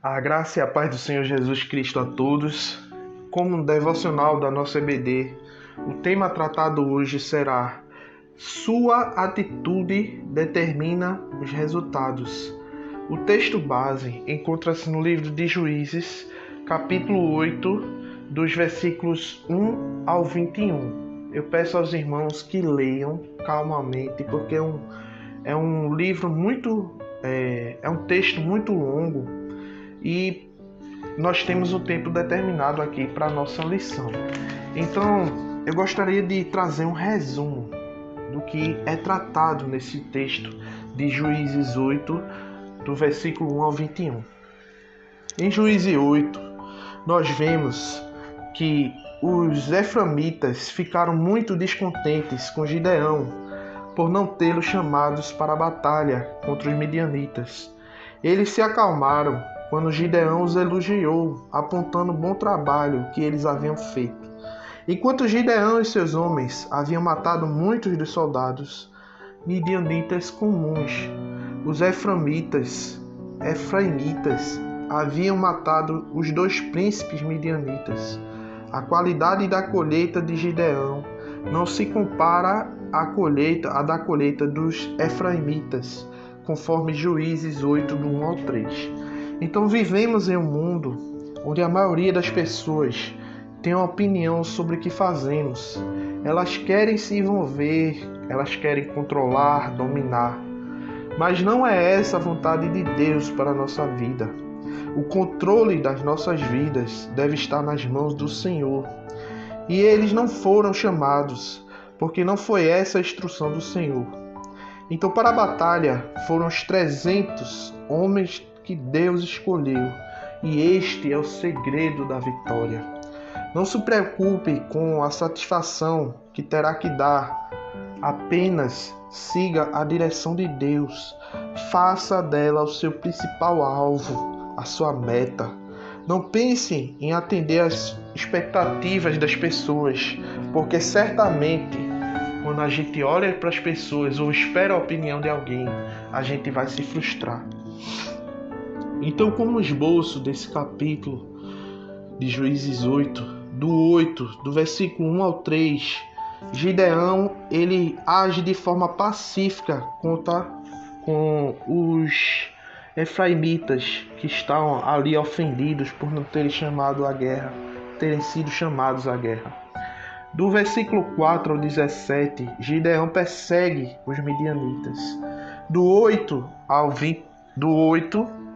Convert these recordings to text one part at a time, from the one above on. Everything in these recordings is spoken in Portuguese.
A graça e a paz do Senhor Jesus Cristo a todos. Como um devocional da nossa EBD, o tema tratado hoje será: Sua atitude determina os resultados. O texto base encontra-se no livro de Juízes, capítulo 8, dos versículos 1 ao 21. Eu peço aos irmãos que leiam calmamente, porque é um livro é um texto muito longo e nós temos o tempo determinado aqui para a nossa lição. Então, eu gostaria de trazer um resumo do que é tratado nesse texto de Juízes 8, do versículo 1 ao 21. Em Juízes 8, nós vemos que os eframitas ficaram muito descontentes com Gideão por não tê-los chamados para a batalha contra os midianitas. Eles se acalmaram quando Gideão os elogiou, apontando o bom trabalho que eles haviam feito. Enquanto Gideão e seus homens haviam matado muitos dos soldados midianitas comuns, os efraimitas haviam matado os 2 príncipes midianitas. A qualidade da colheita de Gideão não se compara à da colheita dos efraimitas, conforme Juízes 8, do 1 ao 3. Então vivemos em um mundo onde a maioria das pessoas tem uma opinião sobre o que fazemos. Elas querem se envolver, elas querem controlar, dominar. Mas não é essa a vontade de Deus para a nossa vida. O controle das nossas vidas deve estar nas mãos do Senhor. E eles não foram chamados, porque não foi essa a instrução do Senhor. Então, para a batalha, foram os 300 homens que Deus escolheu, e este é o segredo da vitória. Não se preocupe com a satisfação que terá que dar, apenas siga a direção de Deus, faça dela o seu principal alvo, a sua meta. Não pense em atender às expectativas das pessoas, porque certamente quando a gente olha para as pessoas ou espera a opinião de alguém, a gente vai se frustrar. Então, como esboço desse capítulo de Juízes 8, do versículo 1 ao 3, Gideão ele age de forma pacífica com os efraimitas que estão ali ofendidos por não terem sido chamados à guerra. Do versículo 4 ao 17, Gideão persegue os midianitas.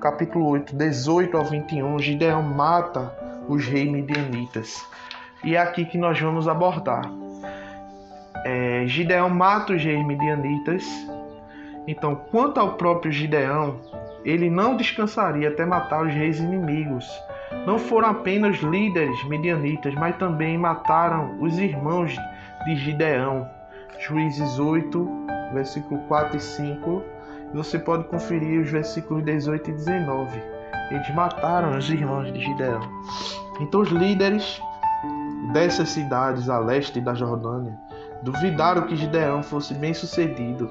Capítulo 8, 18 ao 21, Gideão mata os reis midianitas. E é aqui que nós vamos abordar. Gideão mata os reis midianitas. Então, quanto ao próprio Gideão, ele não descansaria até matar os reis inimigos. Não foram apenas líderes midianitas, mas também mataram os irmãos de Gideão. Juízes 8, versículo 4 e 5. Você pode conferir os versículos 18 e 19. Eles mataram os irmãos de Gideão. Então os líderes dessas cidades a leste da Jordânia duvidaram que Gideão fosse bem sucedido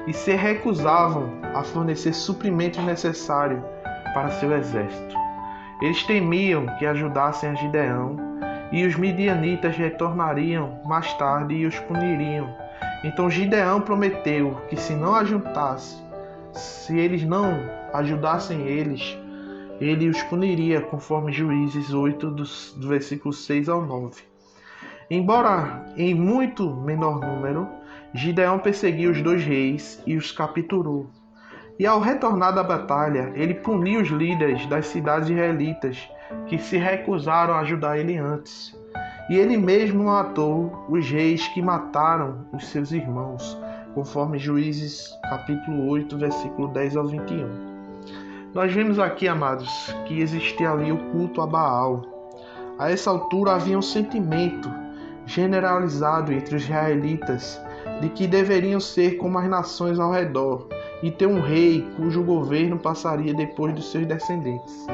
e se recusavam a fornecer suprimentos necessários para seu exército. Eles temiam que ajudassem a Gideão e os midianitas retornariam mais tarde e os puniriam. Então Gideão prometeu que se eles não ajudassem ele os puniria, conforme Juízes 8, do versículo 6 ao 9. Embora em muito menor número, Gideão perseguiu os 2 reis e os capturou. E ao retornar da batalha, ele puniu os líderes das cidades israelitas que se recusaram a ajudar ele antes. E ele mesmo matou os reis que mataram os seus irmãos, conforme Juízes capítulo 8, versículo 10 ao 21. Nós vemos aqui, amados, que existia ali o culto a Baal. A essa altura havia um sentimento generalizado entre os israelitas de que deveriam ser como as nações ao redor e ter um rei cujo governo passaria depois dos seus descendentes.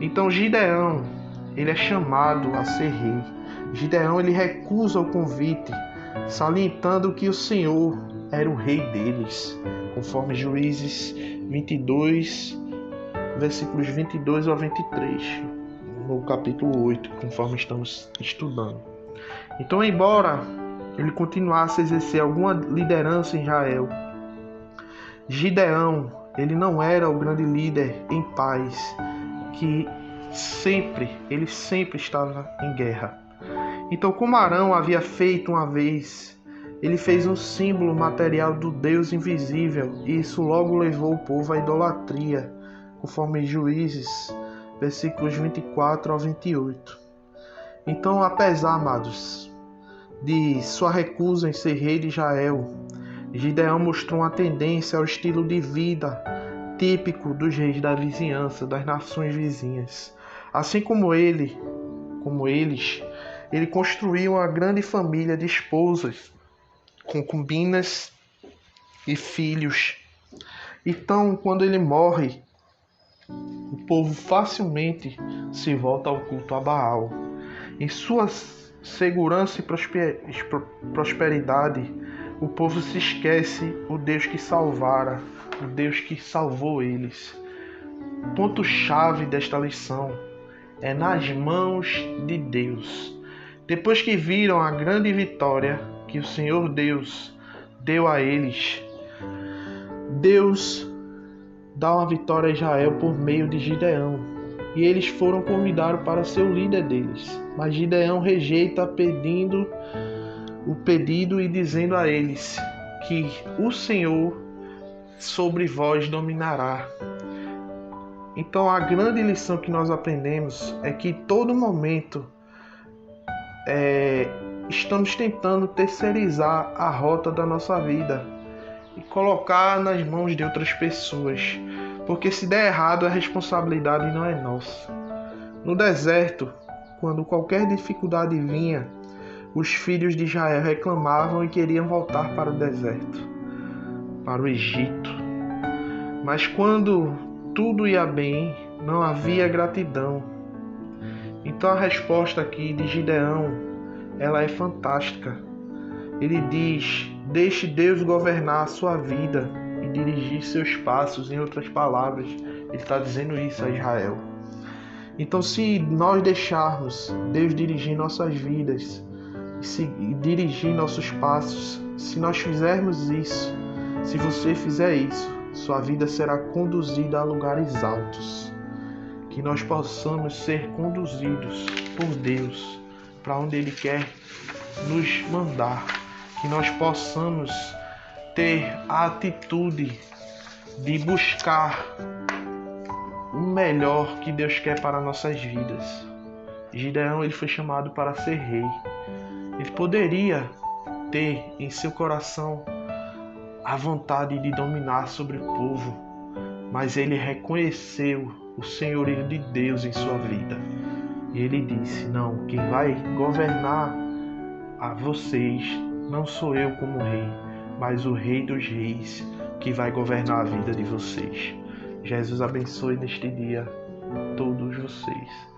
Então Gideão, ele é chamado a ser rei. Gideão, ele recusa o convite, salientando que o Senhor era o rei deles, conforme Juízes 22, versículos 22 ao 23, no capítulo 8, conforme estamos estudando. Então, embora ele continuasse a exercer alguma liderança em Israel, Gideão, ele não era o grande líder em paz, que ele sempre estava em guerra. Então, como Arão havia feito uma vez, ele fez um símbolo material do Deus invisível, e isso logo levou o povo à idolatria, conforme Juízes, versículos 24 ao 28. Então, apesar, amados, de sua recusa em ser rei de Israel, Gideão mostrou uma tendência ao estilo de vida típico dos reis da vizinhança, das nações vizinhas. Assim como eles, ele construiu uma grande família de esposas, concubinas e filhos. Então, quando ele morre, o povo facilmente se volta ao culto a Baal. Em sua segurança e prosperidade, o povo se esquece o Deus que salvara, o Deus que salvou eles. O ponto-chave desta lição é nas mãos de Deus. Depois que viram a grande vitória que o Senhor Deus deu a eles, Deus dá uma vitória a Israel por meio de Gideão, e eles foram convidados para ser o líder deles. Mas Gideão rejeita o pedido e dizendo a eles que o Senhor sobre vós dominará. Então, a grande lição que nós aprendemos é que em todo momento estamos tentando terceirizar a rota da nossa vida e colocar nas mãos de outras pessoas, porque se der errado, a responsabilidade não é nossa. No deserto, quando qualquer dificuldade vinha, os filhos de Israel reclamavam e queriam voltar para o deserto, para o Egito. Mas quando tudo ia bem, não havia gratidão. Então a resposta aqui de Gideão, ela é fantástica. Ele diz: deixe Deus governar a sua vida e dirigir seus passos. Em outras palavras, ele está dizendo isso a Israel. Então, se nós deixarmos Deus dirigir nossas vidas e dirigir nossos passos, se nós fizermos isso, se você fizer isso, sua vida será conduzida a lugares altos. Que nós possamos ser conduzidos por Deus para onde Ele quer nos mandar. Que nós possamos ter a atitude de buscar o melhor que Deus quer para nossas vidas. Gideão, ele foi chamado para ser rei. Ele poderia ter em seu coração a vontade de dominar sobre o povo, mas ele reconheceu o senhorio de Deus em sua vida. E ele disse: não, quem vai governar a vocês não sou eu como rei, mas o Rei dos Reis que vai governar a vida de vocês. Jesus abençoe neste dia todos vocês.